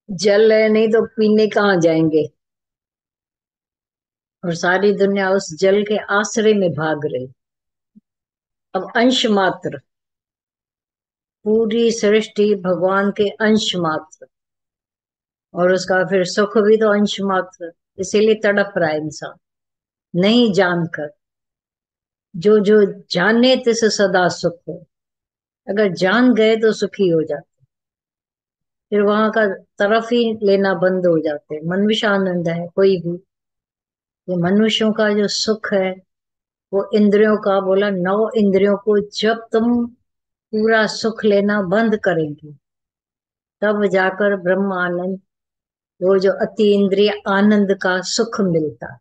जल है नहीं तो पीने कहाँ जाएंगे। और सारी दुनिया उस जल के आश्रय में भाग रही। अब अंश मात्र, पूरी सृष्टि भगवान के अंश मात्र, और उसका फिर सुख भी तो अंश मात्र। इसीलिए तड़प रहा है इंसान नहीं जानकर। जो जो जाने तिस सदा सुख हो। अगर जान गए तो सुखी हो जाते, फिर वहां का तरफ ही लेना बंद हो जाते। मनुष्य आनंद है कोई भी, ये मनुष्यों का जो सुख है वो इंद्रियों का बोला, नौ इंद्रियों को जब तुम पूरा सुख लेना बंद करेंगे तब जाकर ब्रह्म आनंद, वो जो अति इंद्रिय आनंद का सुख मिलता।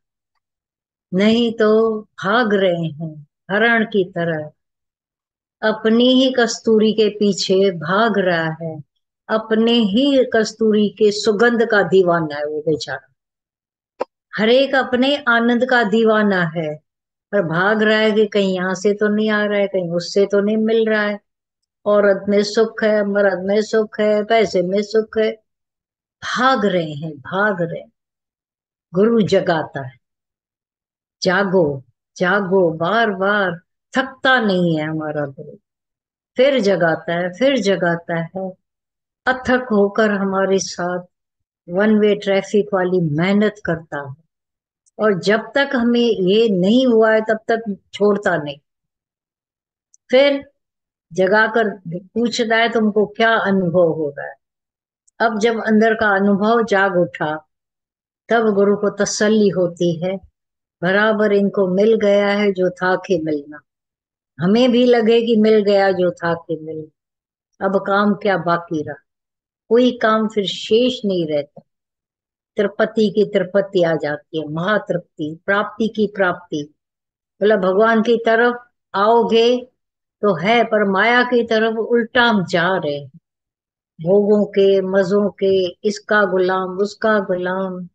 नहीं तो भाग रहे हैं हरण की तरह, अपनी ही कस्तूरी के पीछे भाग रहा है। अपने ही कस्तूरी के सुगंध का दीवाना है वो बेचारा। हर एक अपने आनंद का दीवाना है, पर भाग रहा है कि कहीं यहाँ से तो नहीं आ रहा है, कहीं उससे तो नहीं मिल रहा है। औरत में सुख है, मर्द में सुख है, पैसे में सुख है। भाग रहे हैं भाग रहे हैं। गुरु जगाता है, जागो जागो बार बार। थकता नहीं है हमारा गुरु। फिर जगाता है फिर जगाता है, अथक होकर हमारे साथ वन वे ट्रैफिक वाली मेहनत करता है। और जब तक हमें ये नहीं हुआ है तब तक छोड़ता नहीं। फिर जगाकर पूछता है तुमको क्या अनुभव हो रहा है। अब जब अंदर का अनुभव जाग उठा तब गुरु को तसल्ली होती है, बराबर इनको मिल गया है जो था कि मिलना। हमें भी लगे कि मिल गया जो था कि मिलना। अब काम क्या बाकी रहा, कोई काम फिर शेष नहीं रहता। तिरुपति की तिरुपति आ जाती है, महातृप्ति प्राप्ति की प्राप्ति। बोला भगवान की तरफ आओगे तो है, पर माया की तरफ उल्टा हम जा रहे हैं। भोगों के मजों के, इसका गुलाम उसका गुलाम।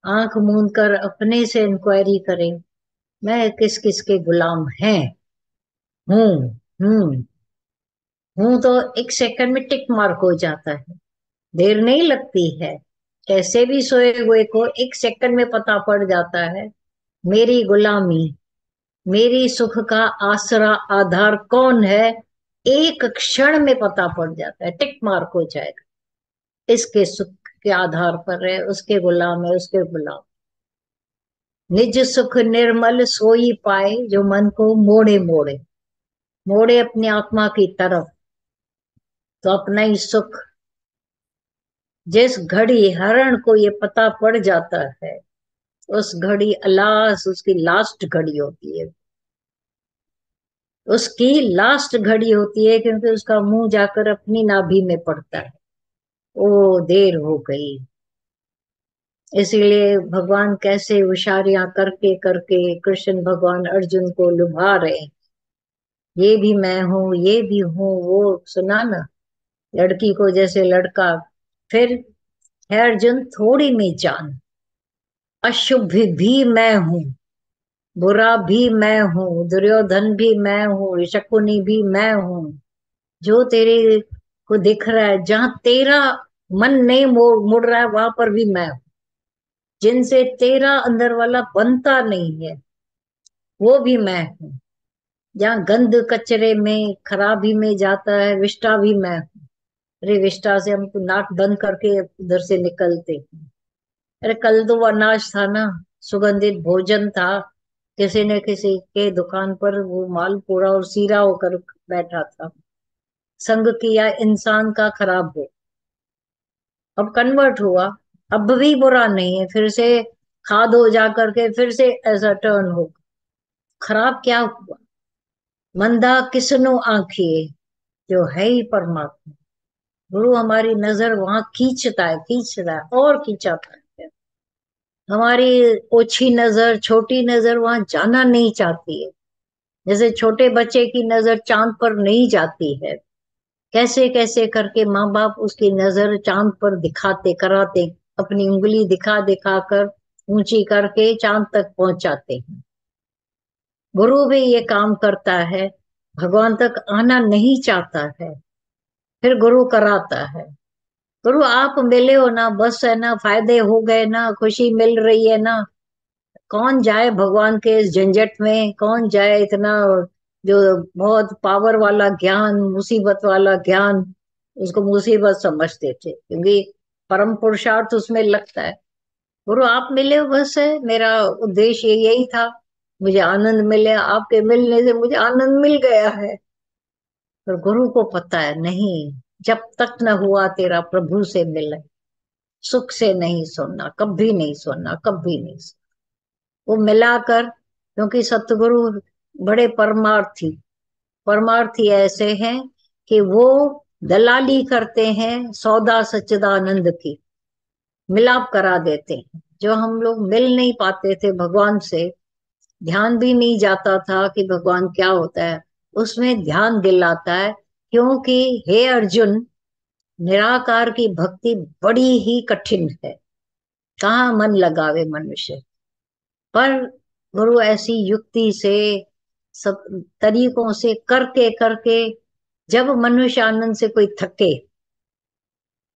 आंख मूंद कर अपने से इंक्वायरी करें, मैं किस किस के गुलाम हैं। हूं हूं हूं तो एक सेकंड में टिक मार्क हो जाता है, देर नहीं लगती है। कैसे भी सोए हुए को एक सेकंड में पता पड़ जाता है मेरी गुलामी, मेरी सुख का आसरा आधार कौन है। एक क्षण में पता पड़ जाता है, टिक मार्क हो जाएगा। इसके सुख के आधार पर है, उसके गुलाम है, उसके गुलाम। निज सुख निर्मल सोई पाए, जो मन को मोड़े मोड़े मोड़े अपनी आत्मा की तरफ, तो अपना ही सुख। जिस घड़ी हरण को ये पता पड़ जाता है, उस घड़ी अलास उसकी लास्ट घड़ी होती है। उसकी लास्ट घड़ी होती है, क्योंकि उसका मुंह जाकर अपनी नाभि में पड़ता है। ओ देर हो गई। इसीलिए भगवान कैसे होशियारियां करके करके कृष्ण भगवान अर्जुन को लुभा रहे हैं। ये भी मैं हूँ ये भी हूँ, वो सुना ना लड़की को जैसे लड़का। फिर है अर्जुन थोड़ी में जान, अशुभ भी मैं हूँ, बुरा भी मैं हूँ, दुर्योधन भी मैं हूँ, शकुनी भी मैं हूँ। जो तेरे को दिख रहा है, जहां तेरा मन नहीं मुड़ रहा है वहां पर भी मैं हूँ। जिनसे तेरा अंदर वाला बनता नहीं है वो भी मैं हूँ। जहाँ गंद कचरे में खराबी में जाता है विष्टा भी मैं हूँ। अरे विष्टा से हम तो नाक बंद करके उधर से निकलते हैं। अरे कल तो वो अनाज था ना, सुगंधित भोजन था, किसी न किसी के दुकान पर वो माल पूरा और सीरा होकर बैठा था। संग किया इंसान का खराब हो, अब कन्वर्ट हुआ। अब भी बुरा नहीं है, फिर से खाद हो जा करके फिर से ऐसा टर्न हो। खराब क्या हुआ। मंदा किसनो आंखिए, जो है ही परमात्मा। गुरु हमारी नजर वहां खींचता है और खींचाता है। हमारी ओछी नजर छोटी नजर वहां जाना नहीं चाहती है। जैसे छोटे बच्चे की नजर चांद पर नहीं जाती है, कैसे कैसे करके माँ बाप उसकी नजर चांद पर दिखाते कराते, अपनी उंगली दिखा दिखा कर ऊंची करके चांद तक पहुंचाते हैं। गुरु भी ये काम करता है, भगवान तक आना नहीं चाहता है, फिर गुरु कराता है। गुरु आप मिले हो ना, बस है ना, फायदे हो गए ना, खुशी मिल रही है ना। कौन जाए भगवान के इस झंझट में, कौन जाए इतना जो बहुत पावर वाला ज्ञान, मुसीबत वाला ज्ञान, उसको मुसीबत समझते थे, क्योंकि परम पुरुषार्थ उसमें लगता है। गुरु आप मिले हो, बस है मेरा उद्देश्य यही था, मुझे आनंद मिले, आपके मिलने से मुझे आनंद मिल गया है। पर गुरु को पता है नहीं, जब तक न हुआ तेरा प्रभु से मिलन, सुख से नहीं सोना, कभी नहीं सोना, कभी नहीं सोना। वो मिलाकर, क्योंकि सतगुरु बड़े परमार्थी, परमार्थी ऐसे हैं कि वो दलाली करते हैं सौदा सच्चिदानंद की, मिलाप करा देते हैं। जो हम लोग मिल नहीं पाते थे भगवान से, ध्यान भी नहीं जाता था कि भगवान क्या होता है, उसमें ध्यान दिलाता है। क्योंकि हे अर्जुन, निराकार की भक्ति बड़ी ही कठिन है, कहाँ मन लगावे मनुष्य। पर गुरु ऐसी युक्ति से, सब तरीकों से करके करके, जब मनुष्य आनंद से कोई थके